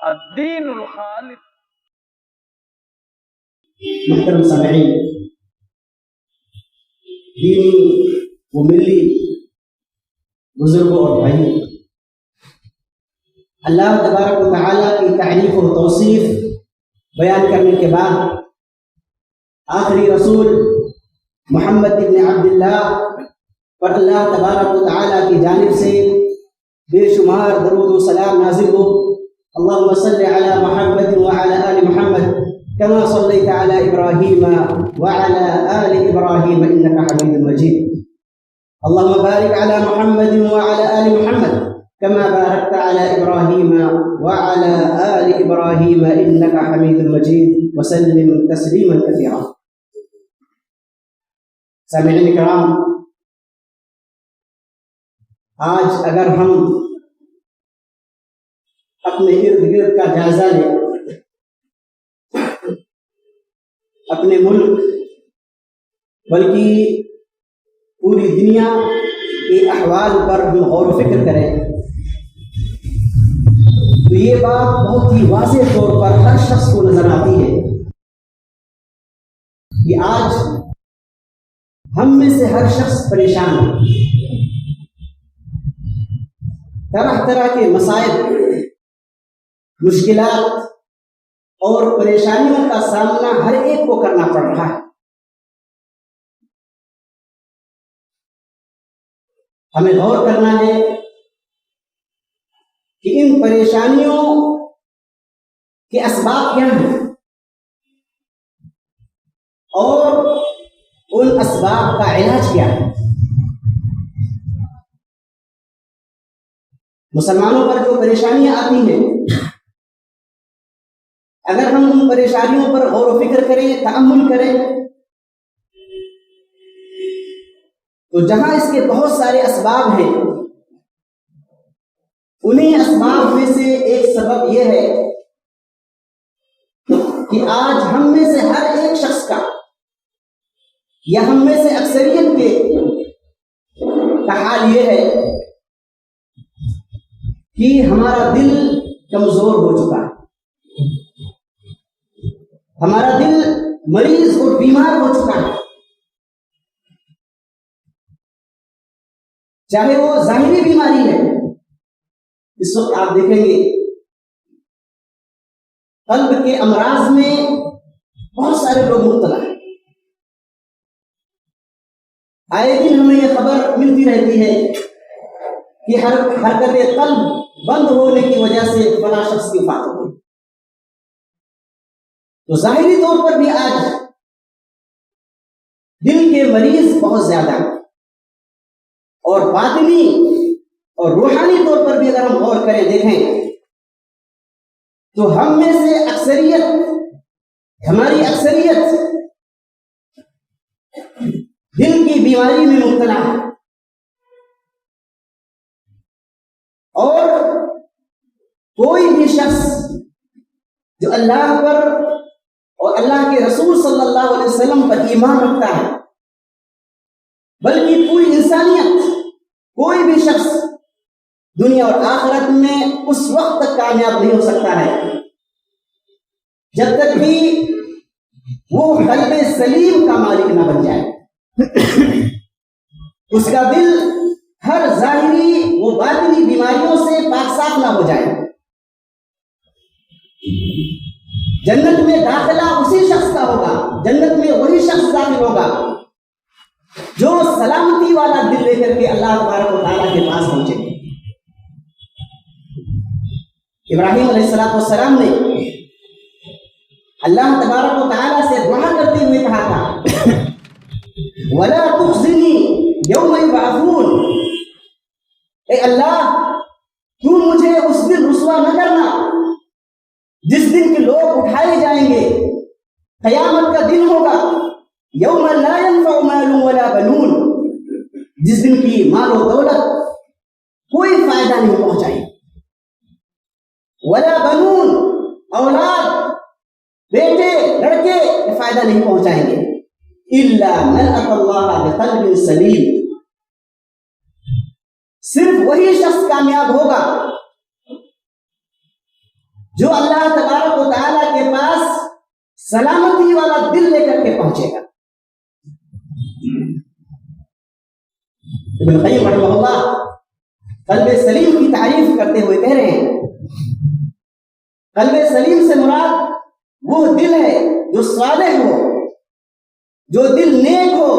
الدین الخالص۔ محترم سامعین، دینی و ملی بزرگوں اور بھائی، اللہ تبارک و تعالیٰ کی تعریف و توصیف بیان کرنے کے بعد آخری رسول محمد ابن عبداللہ پر اللہ تبارک و تعالیٰ کی جانب سے بے شمار درود و سلام نازل ہو۔ اللہم صلی علی محمد وعلی آل محمد كما صليت على إبراهيم وعلى آل إبراهيم إنك حميد مجيد. اللهم بارك على محمد وعلى آل محمد كما باركت على إبراهيم وعلى آل إبراهيم إنك حميد مجيد وسلم تسليما كثيرا. سامعین کرام، آج اگر ہم اپنے ارد گرد کا جائزہ لیں، اپنے ملک بلکہ پوری دنیا کے احوال پر ہم غور و فکر کریں تو یہ بات بہت ہی واضح طور پر ہر شخص کو نظر آتی ہے کہ آج ہم میں سے ہر شخص پریشان ہے۔ طرح طرح کے مسائل، مشکلات اور پریشانیوں کا سامنا ہر ایک کو کرنا پڑ رہا ہے۔ ہمیں غور کرنا ہے کہ ان پریشانیوں کے اسباب کیا ہیں اور ان اسباب کا علاج کیا ہے۔ مسلمانوں پر جو پریشانیاں آتی ہیں، اگر ہم ان پریشانیوں پر غور و فکر کریں، تأمل کریں، تو جہاں اس کے بہت سارے اسباب ہیں، انہیں اسباب میں سے ایک سبب یہ ہے کہ آج ہم میں سے ہر ایک شخص کا یا ہم میں سے اکثریت کا حال یہ ہے کہ ہمارا دل کمزور ہو چکا ہے، ہمارا دل مریض اور بیمار ہو چکا ہے، چاہے وہ ظاہری بیماری ہے۔ اس وقت آپ دیکھیں گے قلب کے امراض میں بہت سارے لوگ مبتلا ہیں۔ آئے دن ہمیں یہ خبر ملتی رہتی ہے کہ حرکت قلب بند ہونے کی وجہ سے فلاں شخص کی وفات ہو گئی۔ تو ظاہری طور پر بھی آج دل کے مریض بہت زیادہ ہیں، اور باطنی اور روحانی طور پر بھی اگر ہم غور کریں، دیکھیں تو ہم میں سے اکثریت، ہماری اکثریت دل کی بیماری میں مبتلا ہے، اور کوئی بھی شخص جو اللہ پر اور اللہ کے رسول صلی اللہ علیہ وسلم پر ایمان رکھتا ہے، بلکہ پوری انسانیت، کوئی بھی شخص دنیا اور آخرت میں اس وقت تک کامیاب نہیں ہو سکتا ہے جب تک کہ وہ قلب سلیم کا مالک نہ بن جائے، اس کا دل ہر ظاہری و باطنی بیماریوں سے پاک صاف نہ ہو جائے۔ جنت میں داخلہ اسی شخص کا ہوگا، جنت میں وہی شخص داخل ہوگا جو سلامتی والا دل لے کر کے اللہ تبارک و تعالیٰ کے پاس پہنچے۔ ابراہیم علیہ السلام نے اللہ تبارک و تعالیٰ سے دعا کرتے ہوئے کہا تھا، وَلَا تُخْزِنِي يَوْمَ يُبْعَثُونَ، اے اللہ تو مجھے اس دن رسوا نہ کرنا جس دن کے لوگ اٹھائے جائیں گے، قیامت کا دن ہوگا، یوم لا ينفع مال ولا بنون، جس دن کی مال و دولت کوئی فائدہ نہیں پہنچائے، ولا بنون، اولاد، بیٹے، لڑکے فائدہ نہیں پہنچائیں گے، الا من اتى الله بقلب سلیم، صرف وہی شخص کامیاب ہوگا جو اللہ تبارک و تعالیٰ کے پاس سلامتی والا دل لے کر کے پہنچے گا. ابن قیم رحمہ اللہ قلب سلیم کی تعریف کرتے ہوئے کہہ رہے ہیں قلب سلیم سے مراد وہ دل ہے جو صالح ہو, جو دل نیک ہو,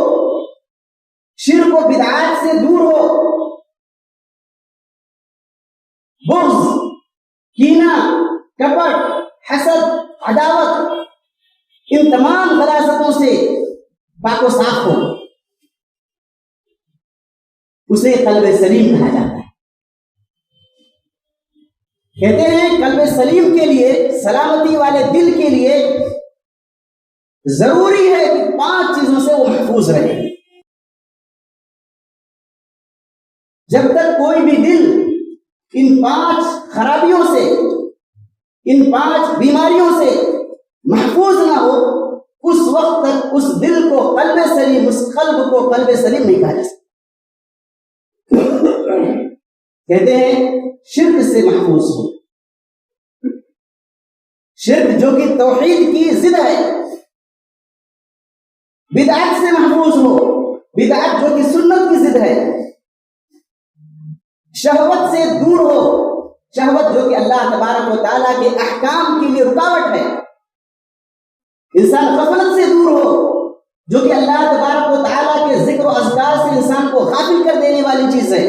شرک و بدعات سے دور ہو, بغض, کینہ, کپٹ, حسد, عداوت ان تمام غلاظتوں سے پاک و صاف ہو, اسے قلب سلیم کہا جاتا ہے. کہتے ہیں قلب سلیم کے لیے, سلامتی والے دل کے لیے ضروری ہے کہ 5 چیزوں سے وہ محفوظ رہے. جب تک کوئی بھی دل ان 5 خرابیوں سے, ان 5 بیماریوں سے محفوظ نہ ہو, اس وقت تک اس دل کو قلب سلیم, اس قلب کو قلب سلیم نہیں کہا جا سکتا. کہتے ہیں شرک سے محفوظ ہو, شرک جو کہ توحید کی ضد ہے. بدعت سے محفوظ ہو, بدعت جو کہ سنت کی ضد ہے. شہوت سے دور ہو, شہوت جو کہ اللہ تبارک و تعالیٰ کے احکام کے لیے رکاوٹ ہے. انسان غفلت سے دور ہو, جو کہ اللہ تبارک و تعالیٰ کے ذکر و اذکار سے انسان کو غافل کر دینے والی چیز ہے.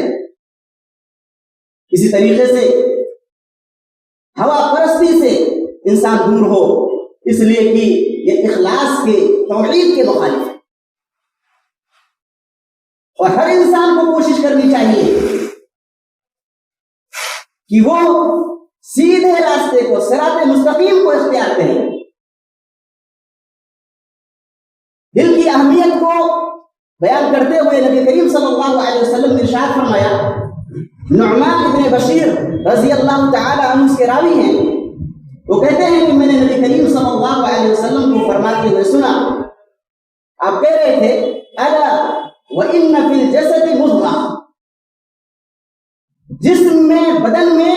اسی طریقے سے ہوا پرستی سے انسان دور ہو, اس لیے کہ یہ اخلاص کے, توحید کے مخالف ہے. اور ہر انسان کو کوشش کرنی چاہیے کہ وہ سیدھے راستے کو, صراط مستقیم کو اختیار کرے. دل کی اہمیت کو بیان کرتے ہوئے نبی کریم صلی اللہ علیہ وسلم نے ارشاد فرمایا, نعمان ابن بشیر رضی اللہ تعالی عنہ اس کے راوی ہیں, وہ کہتے ہیں کہ میں نے نبی کریم صلی اللہ علیہ وسلم کو فرماتے ہوئے سنا, آپ کہہ رہے تھے الا وان فی الجسد مضغہ, جسم میں, بدن میں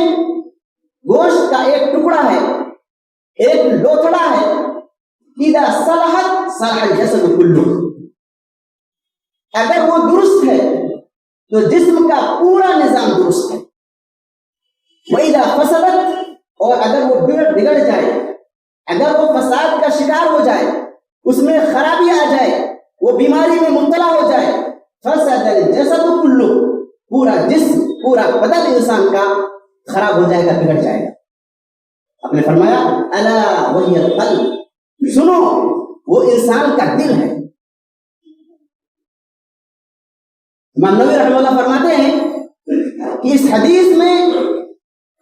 گوشت کا ایک ٹکڑا ہے, ایک لوتھڑا ہے, اذا صلحت صلح الجسد کلہ, اگر وہ درست ہے تو جسم کا پورا نظام درست ہے. وَإِذَا فَسَدَتْ, اور اگر وہ بگڑ جائے, اگر وہ فساد کا شکار ہو جائے, اس میں خرابی آ جائے, وہ بیماری میں مبتلا ہو جائے, فَسَدَ الْجَسَدُ كُلُّهُ, پورا جسم, پورا بدن انسان کا خراب ہو جائے گا, بگڑ جائے گا. آپ نے فرمایا الا وہی القلب, سنو وہ انسان کا دل ہے. امام نووی رحمہ اللہ فرماتے ہیں کہ اس حدیث میں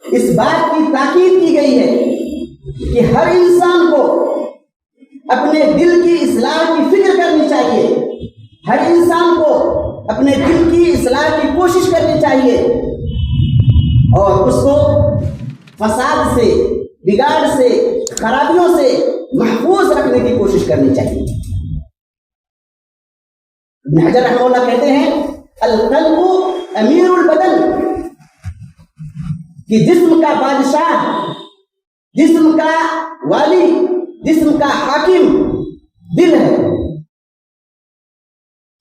اس بات کی تاکید کی گئی ہے کہ ہر انسان کو اپنے دل کی اصلاح کی فکر کرنی چاہیے, ہر انسان کو اپنے دل کی اصلاح کی کوشش کرنی چاہیے, اور اس کو فساد سے, بگاڑ سے, خرابیوں سے محفوظ رکھنے کی کوشش کرنی چاہیے. ابن حجر رحمہ اللہ کہتے ہیں القلب امیر البدن, کہ جسم کا بادشاہ, جسم کا والی, جسم کا حاکم دل ہے.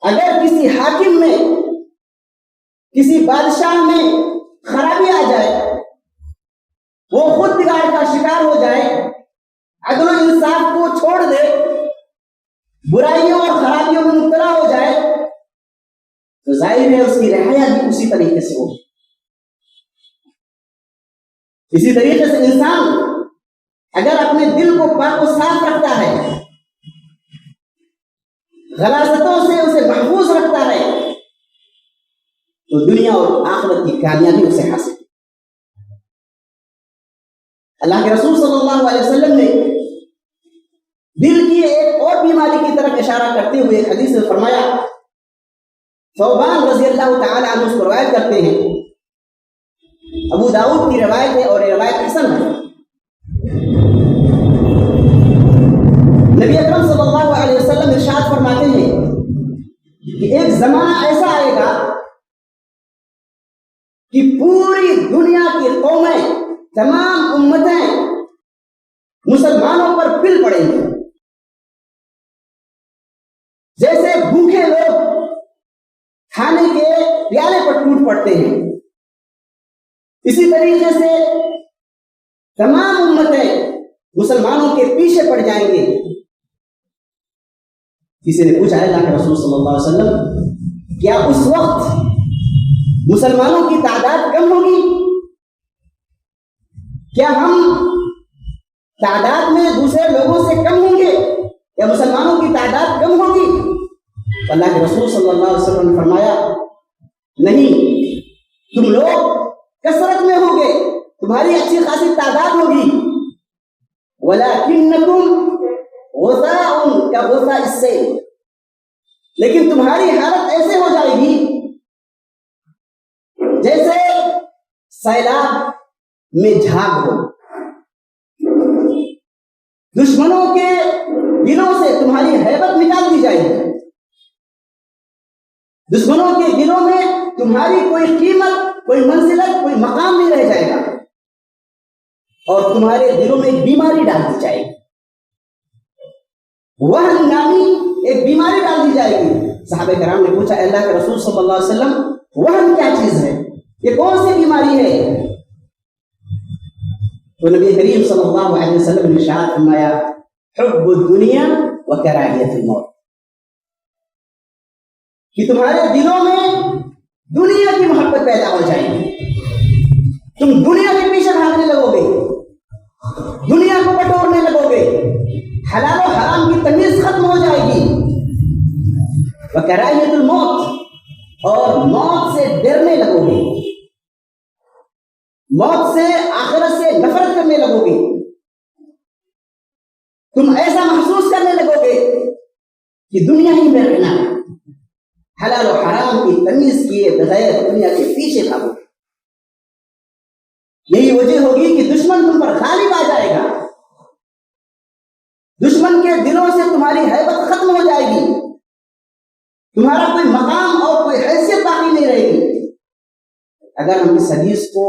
اگر کسی حاکم میں, کسی بادشاہ میں خرابی آ جائے, وہ خود بگاڑ کا شکار ہو جائے, عدل و انصاف کو چھوڑ دے, برائیوں اور خرابیوں میں مبتلا ہو جائے, تو ظاہر ہے اس کی رہائی بھی اسی طریقے سے ہوگی. اسی طریقے سے انسان اگر اپنے دل کو پاک و صاف رکھتا ہے, غلاظتوں سے اسے محفوظ رکھتا ہے, تو دنیا اور آخرت کی کامیابی اسے حاصل. اللہ کے رسول صلی اللہ علیہ وسلم نے دل کی ایک اور بیماری کی طرف اشارہ کرتے ہوئے ایک حدیث میں فرمایا, ثوبان رضی اللہ تعالی عنہ اس کو روایت کرتے ہیں, ابو داؤد کی روایت ہے اور یہ روایت حسن ہے. نبی اکرم صلی اللہ علیہ وسلم ارشاد فرماتے ہیں کہ ایک زمانہ ایسا آئے گا کہ پوری دنیا کی قومیں, تمام امتیں مسلمانوں پر پل پڑیں گے. جیسے بھوکے لوگ کھانے کے پیالے پر ٹوٹ پڑتے ہیں، اسی طریقے سے تمام امتیں مسلمانوں کے پیچھے پڑ جائیں گے. کسی نے پوچھا اللہ کے رسول صلی اللہ علیہ وسلم کیا اس وقت مسلمانوں کی تعداد کم ہوگی؟ کیا ہم تعداد میں دوسرے لوگوں سے کم ہوں گے؟ یا مسلمانوں کی تعداد کم ہوگی؟ اللہ کے رسول صلی اللہ علیہ وسلم نے فرمایا نہیں، تم لوگ کثرت میں ہوگے، تمہاری اچھی خاصی تعداد ہوگی. وَلَكِنَّكُمْ غُثَاءٌ كَغُثَاءِ السَّيْلِ، لیکن تمہاری حالت ایسے ہو جائے گی جیسے سیلاب میں جھاگ ہو. دشمنوں کے دلوں سے تمہاری ہیبت نکال دی جائے گی، دشمنوں کے دلوں میں تمہاری کوئی قیمت، کوئی منزلت، کوئی مقام نہیں رہ جائے گا، اور تمہارے دلوں میں ایک بیماری ڈال دی جائے گی. وہن نامی ایک بیماری ڈال دی جائے گی. صحابہ کرام نے پوچھا اللہ کے رسول صلی اللہ علیہ وسلم وہن کیا چیز ہے، یہ کون سی بیماری ہے؟ تو نبی کریم صلی اللہ علیہ وسلم نے ارشاد فرمایا حب الدنیا وکراہیت الموت، کہ تمہارے دلوں میں دنیا کی محبت پیدا ہو جائے گی، تم دنیا کے پیچھے بھاگنے لگو گے، دنیا کو بٹورنے لگو گے، حلال و حرام کی تمیز ختم ہو جائے گی. وکراہیت الموت، اور موت سے ڈرنے لگو گے، موت سے آخرت سے نفرت کرنے لگو گے. تم ایسا محسوس کرنے لگو گے کہ دنیا ہی میں رہنا ہے، حلال و حرام کی تمیز کیے بغیر دنیا کے پیچھے بھاگو. یہی وجہ ہوگی کہ دشمن تم پر غالب آ جائے گا، دشمن کے دلوں سے تمہاری ہیبت ختم ہو جائے گی، تمہارا کوئی مقام اور کوئی حیثیت باقی نہیں رہے گی. اگر ہم اس حدیث کو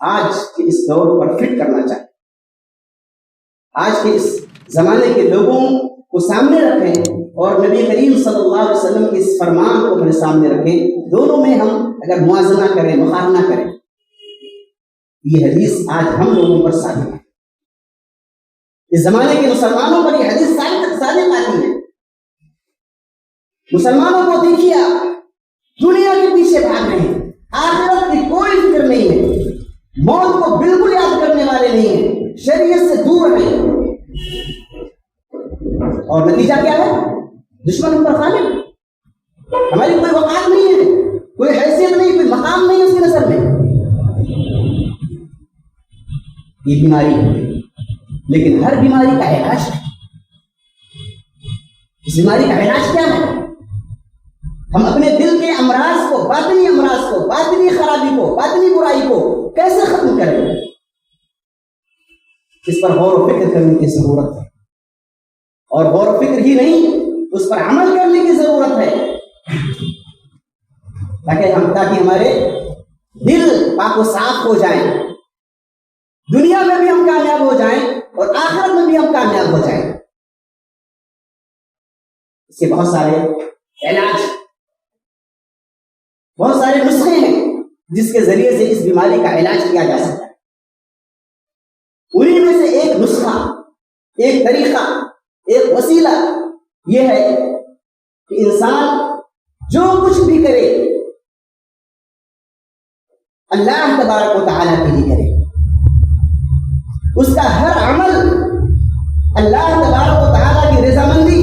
آج کے اس دور پر فٹ کرنا چاہیں، آج کے اس زمانے کے لوگوں کو سامنے رکھیں اور نبی کریم صلی اللہ علیہ وسلم کے اس فرمان کو اپنے سامنے رکھیں، دونوں میں ہم اگر موازنہ کریں، مقارنہ کریں، یہ حدیث آج ہم لوگوں پر ثابت ہے. اس زمانے کے مسلمانوں پر یہ حدیث ثابت آتی ہے. مسلمانوں کو دیکھیے آپ دنیا کے پیچھے بھاگ رہے ہیں، آخرت کی کوئی فکر نہیں ہے، موت کو بالکل یاد کرنے والے نہیں ہیں، شریعت سے دور ہیں، اور نتیجہ کیا ہے؟ دشمن ہم پر غالب، ہماری کوئی وقات نہیں ہے، کوئی حیثیت نہیں، کوئی مقام نہیں اس کی نظر میں. یہ بیماری ہے، لیکن ہر بیماری کا علاج ہے. اس بیماری کا علاج کیا ہے؟ ہم اپنے دل کے امراض کو، باطنی امراض کو، باطنی خرابی کو، باطنی برائی کو کیسے ختم کریں؟ اس پر غور و فکر کرنے کی ضرورت ہے، اور غور و فکر ہی نہیں، اس پر عمل کرنے کی ضرورت ہے، تاکہ ہمارے دل پاک و صاف ہو جائیں، دنیا میں بھی ہم کامیاب ہو جائیں اور آخرت میں بھی ہم کامیاب ہو جائیں. اس کے بہت سارے علاج، بہت سارے نسخے ہیں جس کے ذریعے سے اس بیماری کا علاج کیا جا سکتا ہے. انہیں میں سے ایک نسخہ، ایک طریقہ، ایک وسیلہ یہ ہے کہ انسان جو کچھ بھی کرے اللہ تبارک و تعالیٰ کے لیے کرے، اس کا ہر عمل اللہ تبارک و تعالیٰ کی رضامندی،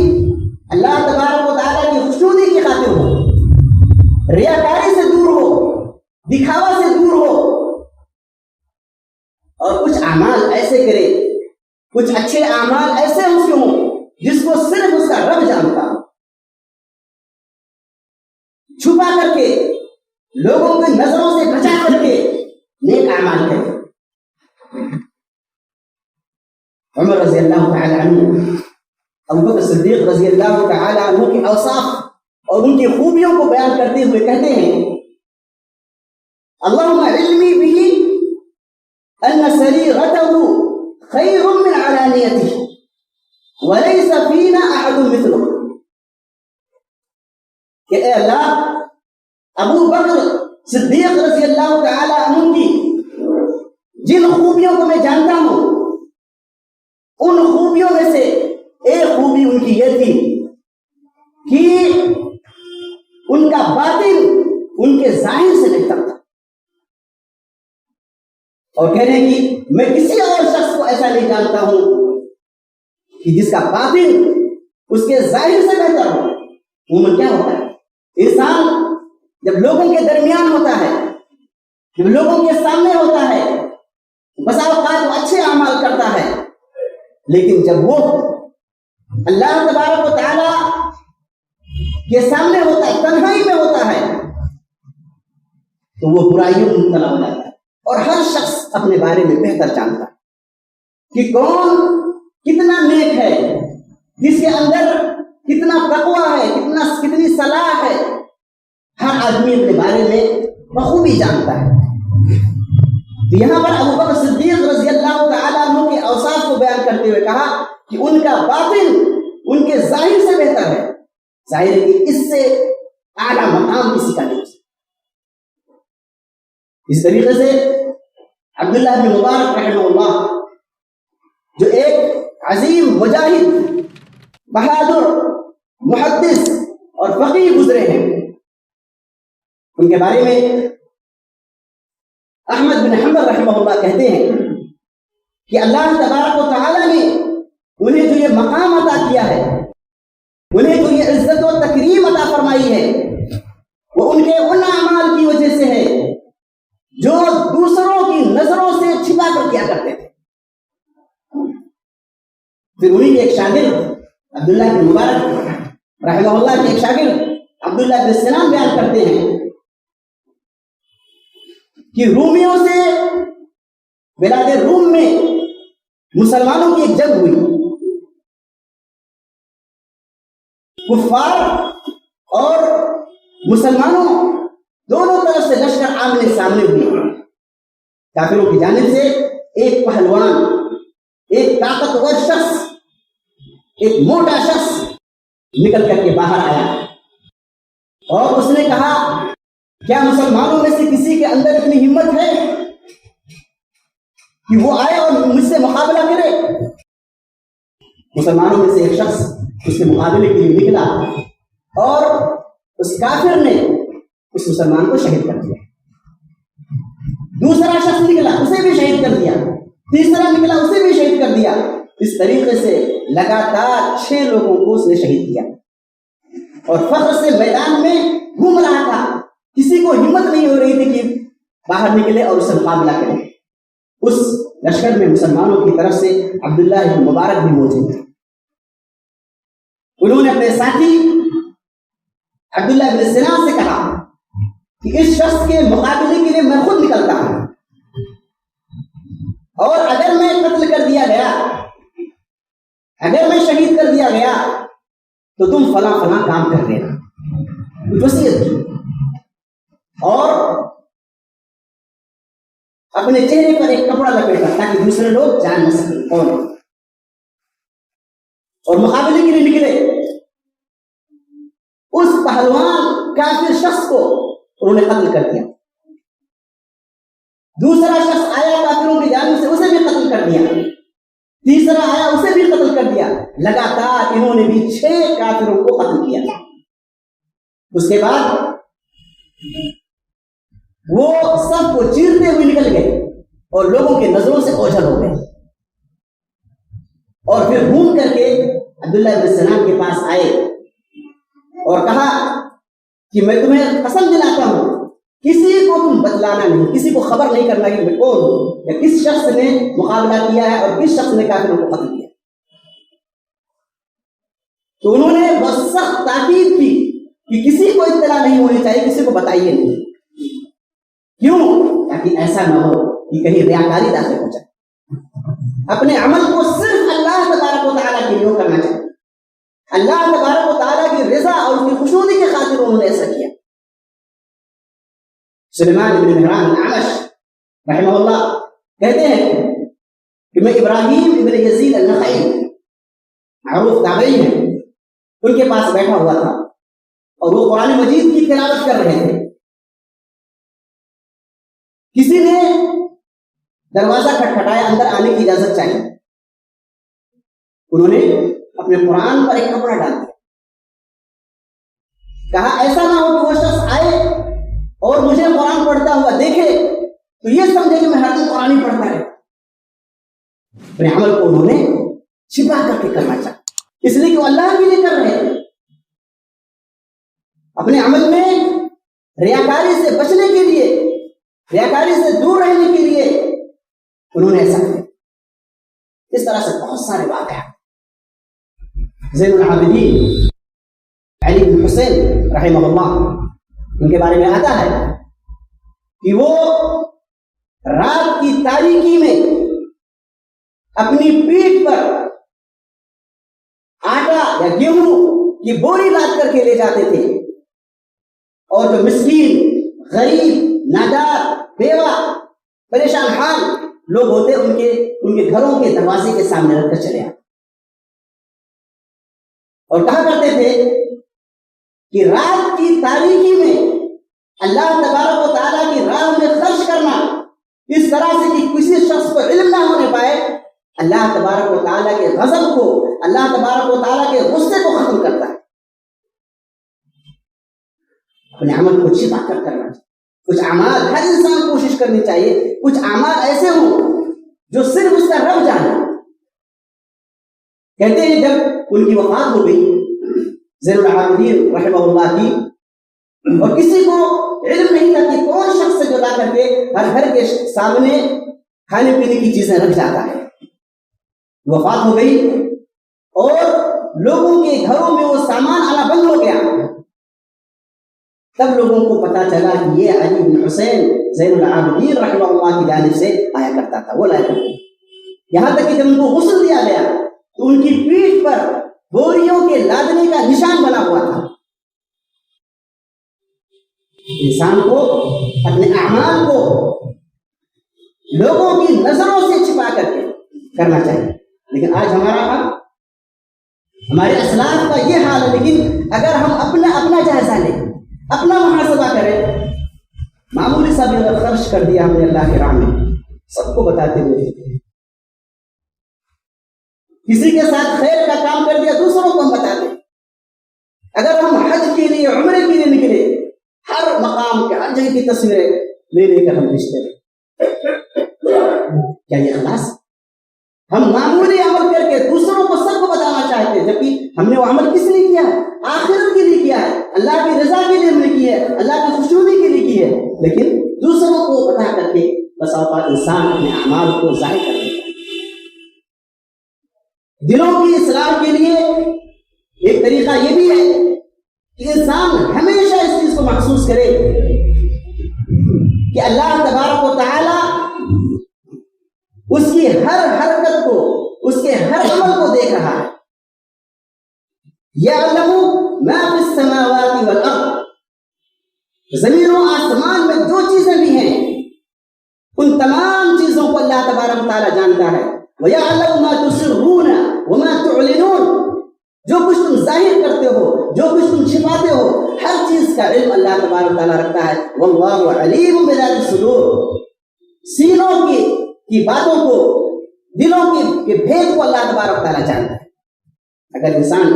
اللہ تبارک و تعالیٰ کی خوشنودی کی خاطر ہو، ریاکاری سے دور ہو، دکھاوا سے دور ہو، اور کچھ اعمال ایسے کرے، کچھ اچھے اعمال ایسے اس کے ہوں جس کو صرف اس کا رب جانتا ہو، چھپا کر کے، لوگوں کی نظروں سے بچا کر کے نیک اعمال کرے. عمر رضی اللہ تعالی عنہ، ابو بکر صدیق رضی اللہ تعالی عنہ کے اوصاف اور ان کی خوبیوں کو بیان کرتے ہوئے کہتے ہیں اللہم علمی بہ ان سریغتہ خیر من علی کہ اے اللہ، ابو بکر صدیق رضی اللہ تعالی عنہ کی جن خوبیوں کو میں جانتا ہوں، ان خوبیوں میں سے ایک خوبی ان کی یہ تھی کہ ان کا باطن ان کے ظاہر سے بہتر تھا. اور کہہ رہے ہیں کہ میں کسی اور شخص کو ایسا نہیں جانتا ہوں کہ جس کا باطن اس کے ظاہر سے بہتر ہو. عموماً کیا ہوتا ہے، انسان جب لوگوں کے درمیان ہوتا ہے، جب لوگوں کے سامنے ہوتا ہے، بس اوقات وہ اچھے اعمال کرتا ہے، لیکن جب وہ اللہ تبارک و تعالی کے سامنے ہوتا ہے، تنہائی میں ہوتا ہے، تو وہ برائیوں میں مبتلا ہو جاتا ہے. اور ہر شخص اپنے بارے میں بہتر جانتا ہے کہ کون کتنا نیک ہے، جس کے اندر کتنا تقویٰ ہے، کتنی صلاح ہے. ہر آدمی اپنے بارے میں بخوبی جانتا ہے. تو یہاں پر ابو بکر صدیق رضی اللہ تعالیٰ عنہ کے اوصاف کو بیان کرتے ہوئے کہا کہ ان کا باطن ان کے ظاہر سے بہتر ہے. ظاہر ہے کہ اس سے اعلیٰ مقام کسی کا نہیں. اس طریقے سے عبداللہ بن مبارک رحمہ اللہ، جو ایک عظیم مجاہد، بہادر محدث اور فقیہ گزرے ہیں، ان کے بارے میں احمد بن حنبل رحمہ اللہ کہتے ہیں کہ اللہ تبارک و تعالی نے انہیں جو یہ مقام عطا کیا ہے، انہیں جو یہ عزت و تکریم عطا فرمائی ہے، وہ ان کے ان اعمال کی وجہ سے ہے جو دوسروں کی نظروں سے چھپا کر کیا کرتے تھے. پھر انہیں کے ایک شاگرد عبداللہ بن مبارک رحمہ اللہ کے ایک شاگرد عبداللہ بن سلام بیان کرتے ہیں کہ رومیوں سے بلاد روم میں مسلمانوں کی ایک جنگ ہوئی. کفار اور مسلمانوں دونوں طرف سے لشکر آمنے سامنے ہوئے. کافروں کی جانب سے ایک پہلوان، ایک طاقتور شخص، ایک موٹا شخص نکل کر کے باہر آیا اور اس نے کہا، کیا مسلمانوں میں سے کسی کے اندر اتنی ہمت ہے کہ وہ آئے اور مجھ سے مقابلہ کرے؟ مسلمانوں میں سے ایک شخص اس کے مقابلے کے لیے نکلا اور اس کافر نے اس مسلمان کو شہید کر دیا. دوسرا شخص نکلا، اسے بھی شہید کر دیا. تیسرا نکلا، اسے بھی شہید کر دیا. اس طریقے سے لگاتار 6 لوگوں کو اس نے شہید کیا اور فخر سے میدان میں گھوم رہا تھا. کسی کو ہمت نہیں ہو رہی تھی کہ باہر نکلے اور اس سے مقابلہ کرے. اس لشکر میں مسلمانوں کی طرف سے عبداللہ بن مبارک بھی موجود تھے. انہوں نے اپنے ساتھی عبداللہ بن سلام سے کہا کہ اس شخص کے مقابلے کے لیے میں خود نکلتا ہوں، اور اگر میں قتل کر دیا گیا، اگر میں شہید کر دیا گیا تو تم فلاں فلاں کام کر دینا. کچھ وصیت کی اور اپنے چہرے پر ایک کپڑا لپیٹا تاکہ دوسرے لوگ جان نہ سکیں کون. اور مقابلے کے لیے نکلے. اس پہلوان کافر شخص کو انہوں نے قتل کر دیا. دوسرا شخص آیا کافروں کی جانب سے، اسے بھی قتل کر دیا. تیسرا آیا، اسے بھی قتل کر دیا. لگاتار انہوں نے بھی 6 کافروں کو قتل کیا. اس کے بعد وہ سب کو چیرتے ہوئے نکل گئے اور لوگوں کی نظروں سے اوجھل ہو گئے. اور پھر گھوم کر کے عبداللہ بن سلام کے پاس آئے اور کہا کہ میں تمہیں قسم دلاتا ہوں، کسی کو تم بتلانا نہیں، کسی کو خبر نہیں کرنا کہ میں کون ہوں یا کس شخص نے مقابلہ کیا ہے اور کس شخص نے کافروں کو قتل کیا. تو انہوں نے بہت سخت تاکید کی کہ کسی کو اطلاع نہیں ہونی چاہیے، کسی کو بتائیے نہیں. کیوں؟ تاکہ ایسا نہ ہو کہ کہیں ریاکاری داخل ہو جائے. اپنے عمل کو صرف اللہ تبارک و تعالیٰ کے لیے کرنا چاہیے. اللہ تبارک و تعالیٰ کی رضا اور اس کی خوشنودی کے خاطر انہوں نے ایسا کیا. سلیمان بن مہران الاعمش رحمہ اللہ کہتے ہیں کہ میں ابراہیم ابن یزید النخعی معروف تابعی ہیں، ان کے پاس بیٹھا ہوا تھا اور وہ قرآن مجید کی تلاوت کر رہے تھے. کسی نے دروازہ کھٹکھٹایا, اندر آنے کی اجازت چاہیے. انہوں نے اپنے قرآن پر ایک کپڑا ڈال دیا, کہا ایسا نہ ہو کہ وہ شخص آئے اور مجھے قرآن پڑھتا ہوا دیکھے تو یہ سمجھے کہ میں ہر دن قرآن ہی پڑھتا رہتا. اپنے عمل کو انہوں نے چھپا کر کے کرنا چاہا, اس لیے کہ وہ اللہ کے لیے کر رہے تھے. اپنے عمل میں ریاکاری سے بچنے کے لیے, ریاکاری سے دور رہنے کے لیے انہوں نے ایسا کیا. اس طرح سے بہت سارے واقعات. زین العابدین علی بن حسین رحمہ اللہ, ان کے بارے میں آتا ہے کہ وہ رات کی تاریکی میں اپنی پیٹھ پر آٹا یا گیہوں کی بوری لاد کر کے لے جاتے تھے, اور جو مسکین, غریب, نادار, بیوہ, پریشان حال لوگ ہوتے ان کے گھروں کے دروازے کے سامنے رکھ کر چلے آتے, اور کہا کرتے تھے کہ رات کی تاریکی میں اللہ تبارک و تعالیٰ کی راہ میں خرچ کرنا اس طرح سے کہ کسی شخص کو علم نہ ہونے پائے, اللہ تبارک و تعالیٰ کے غضب کو, اللہ تبارک و تعالیٰ کے غصے کو ختم کرتا ہے. اپنے عمل کو چھپا کر کرنا چاہیے. کچھ اعمال ہر انسان کوشش کرنی چاہیے, کچھ اعمال ایسے ہوں جو صرف اس کا رب جانے. کہتے ہیں جب ان کی وفات ہو گئی زین العابدین رحمہ اللہ کی, اور کسی کو علم نہیں تھا کہ کون شخص سے جدا کر کے ہر گھر کے سامنے کھانے پینے کی چیزیں رکھ جاتا ہے. وفات ہو گئی اور لوگوں کے گھروں میں وہ سامان آنا بند ہو گیا. تب لوگوں کو پتا چلا کہ یہ علی بن حسین زین العابدین رحمہ اللہ کی جانب سے آیا کرتا تھا, وہ لایا کرتا تھا. یہاں تک کہ جب ان کو غسل دیا گیا تو ان کی پیٹھ پر بوریوں کے لادنے کا نشان بنا ہوا تھا. انسان کو اپنے اعمال کو لوگوں کی نظروں سے چھپا کر کے کرنا چاہیے. لیکن آج ہمارے اسلاف کا یہ حال ہے. لیکن اگر ہم اپنا جائزہ لیں, اپنا محاسبہ کریں, معمولی سا بھی اگر خرچ کر دیا ہم نے اللہ کے راہ میں, سب کو بتاتے ہوئے, کسی کے ساتھ خیر کا کام کر دیا دوسروں کو ہم بتاتے. اگر ہم حج کے لیے, عمرے کے لیے نکلے, ہر مقام کے ہر جگہ کی تصویریں لے کر ہم رشتے ہیں, کیا یہ اخلاص؟ ہم معمولی عمل کر کے دوسروں کو سب کو بتانا چاہتے ہیں, جبکہ ہم نے وہ عمل کس لیے کیا ہے؟ آخرت کے لیے کیا ہے, اللہ کی رضا کے لیے ہم نے کی ہے, اللہ کی خوشنودی کے لیے کی ہے. لیکن دوسروں کو بتا کر کے بس اوقات انسان اپنے اعمال کو ظاہر کر دیتا ہے. دلوں کی اصلاح کے لیے ایک طریقہ یہ بھی ہے کہ انسان ہمیشہ اس چیز کو محسوس کرے کہ اللہ تبارک و تعالی اس کی ہر حرکت کو, اس کے ہر عمل کو دیکھ رہا ہے. یعلم ما فی السماوات والارض, زمین و آسمان میں جو چیزیں بھی ہیں ان تمام چیزوں کو اللہ تبارک و تعالی جانتا ہے. وَيَعْلَمُ مَا تُسِرُّونَ وَمَا تُعْلِنُونَ, جو کچھ تم ظاہر کرتے ہو, جو کچھ تم چھپاتے ہو, ہر چیز کا علم اللہ تبارک و تعالی رکھتا ہے. وَاللَّهُ عَلِيمٌ بِذَاتِ الصُّدُورِ, سینوں کی باتوں کو, دلوں کے بھید کو اللہ تبارک و تعالی جانتا ہے. اگر انسان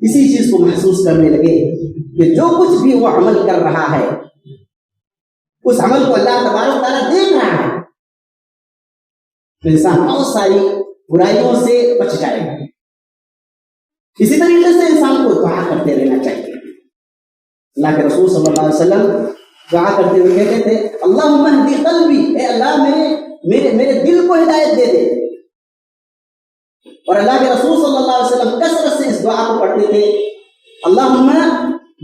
اسی چیز کو محسوس کرنے لگے کہ جو کچھ بھی وہ عمل کر رہا ہے اس عمل کو اللہ تبارک و تعالی دیکھ رہا ہے, تو انسان بہت ساری برائیوں سے بچ جائے گا. اسی طریقے سے انسان کو دعا کرتے رہنا چاہیے. اللہ کے رسول صلی اللہ علیہ وسلم دعا کرتے ہوئے کہتے تھے, اللہم اہدی قلبی, اے اللہ میرے دل کو ہدایت دے دے. اور اللہ کے رسول صلی اللہ علیہ وسلم کثرت سے اس دعا کو پڑھتے تھے, اللہم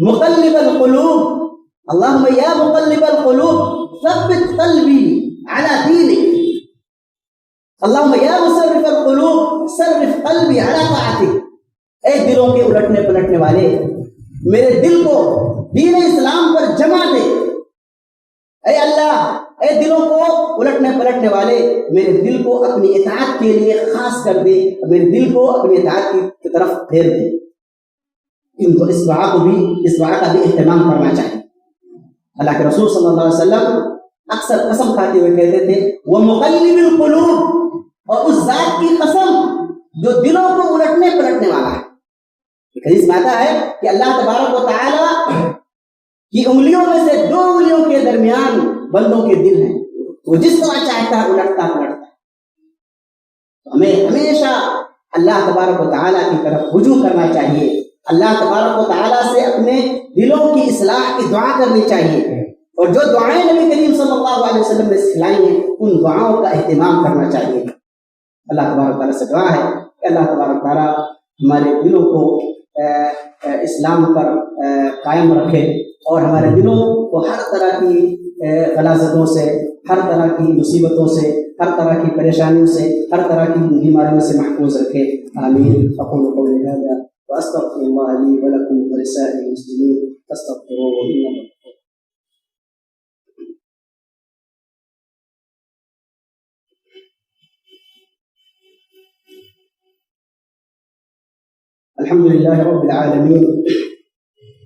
مقلب القلوب, اللہم یا مقلب القلوب ثبت قلبی علی دینک, اللہم یا مصرف القلوب صرف قلبی علی طاعتک. اے دلوں کے الٹنے پلٹنے والے, میرے دل کو دین اسلام پر جما دے. اے اللہ, اے دلوں کو الٹنے پلٹنے والے, میرے دل کو اپنی اطاعت کے لیے خاص کر دے, میرے دل کو اپنی اطاعت کی طرف پھیر دے. اس دعا کا بھی اہتمام کرنا چاہیے. اللہ کے رسول صلی اللہ علیہ وسلم اکثر قسم کھاتے ہوئے کہتے تھے وَمُقَلِّبِ الْقُلُوبِ، اور اس ذات کی قسم جو دلوں کو الٹنے پلٹنے والا ہے. حدیث میں آتا ہے کہ اللہ تبارک و تعالی کی انگلیوں میں سے 2 انگلیوں کے درمیان بندوں کے دل ہیں، وہ جس طرح چاہتا ہے الٹتا پلٹتا ہے. ہمیں ہمیشہ اللہ تبارک و تعالیٰ کی طرف رجوع کرنا چاہیے. اللہ تبارک و تعالیٰ سے اپنے دلوں کی اصلاح کی دعا کرنی چاہیے، اور جو دعائیں نبی کریم صلی اللہ علیہ وسلم نے سکھلائی ہیں ان دعاؤں کا اہتمام کرنا چاہیے. اللہ تبارک تعالیٰ سے دعا ہے کہ اللہ تبارک تعالیٰ ہمارے دلوں کو اسلام پر قائم رکھے، اور ہمارے دلوں کو ہر طرح کی غلاظتوں سے، ہر طرح کی مصیبتوں سے، ہر طرح کی پریشانیوں سے، ہر طرح کی بیماریوں سے محفوظ رکھے. آمین. اقول قولی ھذا واستغفر اللہ لی ولکم ولسائر المسلمین فاستغفروہ انہ هو الغفور. الحمد لله رب العالمين،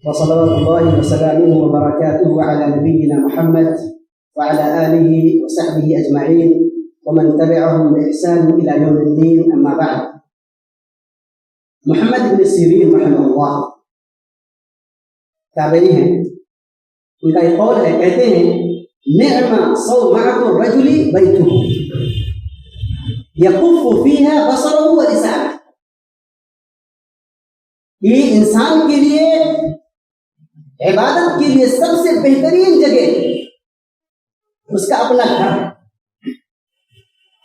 وصلوات الله وسلامه وبركاته على نبينا محمد وعلى آله وصحبه أجمعين ومن تبعهم بإحسان إلى يوم الدين. أما بعد، محمد بن سیرین رحمہ اللہ تابعی ہیں. ان کا ایک قول ہے، کہتے ہیں نعم صومعة الرجل بيته يكف فيها بصره ولسانه، یہ انسان کے لیے عبادت کے لیے سب سے بہترین جگہ اس کا اپنا گھر ہے.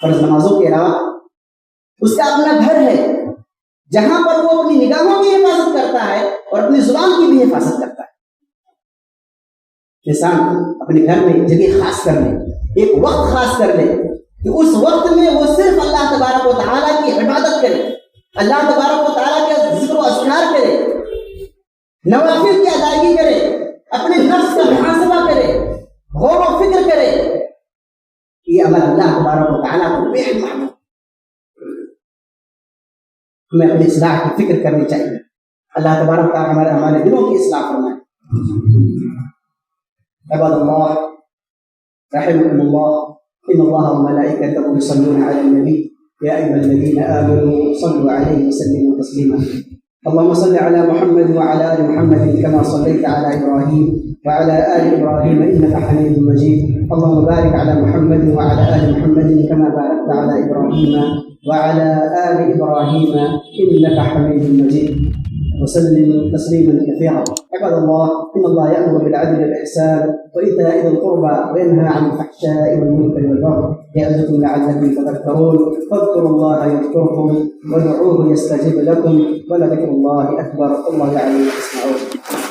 فرض نمازوں کے علاوہ اس کا اپنا گھر ہے، جہاں پر وہ اپنی نگاہوں کی حفاظت کرتا ہے اور اپنی زبان کی بھی حفاظت کرتا ہے. انسان اپنے گھر میں جگہ خاص کر لے، ایک وقت خاص کر لے کہ اس وقت میں وہ صرف اللہ تبارک و تعالیٰ کی عبادت کرے، اللہ تبارک و تعالیٰ کے ذکر و اذکار کرے، نوافل کی ادائیگی کرے، اپنے نفس کا محاسبہ کرے، غور و فکر کرے. یہ عمل اللہ تبارک و تعالیٰ کو بے حد محبوب. ہمیں اپنی اصلاح کی فکر کرنی چاہیے. اللہ تبارک و تعالیٰ ہمارے دلوں کی اصلاح فرمائے. عباد اللہ رحمكم الله، إن الله وملائكته يصلون على النبي يا أيها الذين آمنوا صلوا عليه وسلموا تسليما. اللهم صل على محمد وعلى آل محمد كما صليت على إبراهيم وعلى آل إبراهيم إنك حميد مجيد. اللهم بارك على محمد وعلى آل محمد كما باركت على إبراهيم وعلى آل إبراهيم إنك حميد مجيد. وسلم تسليما كثيرا. عباد الله، إن الله يأمر بالعدل والإحسان وإيتاء ذي القربى وينهى عن الفحشاء والمنكر والبغي يعظكم لعلكم تذكرون. فاذكروا الله يذكركم وادعوه يستجب لكم ولذكر الله أكبر. الله يعلم ما تسمعون.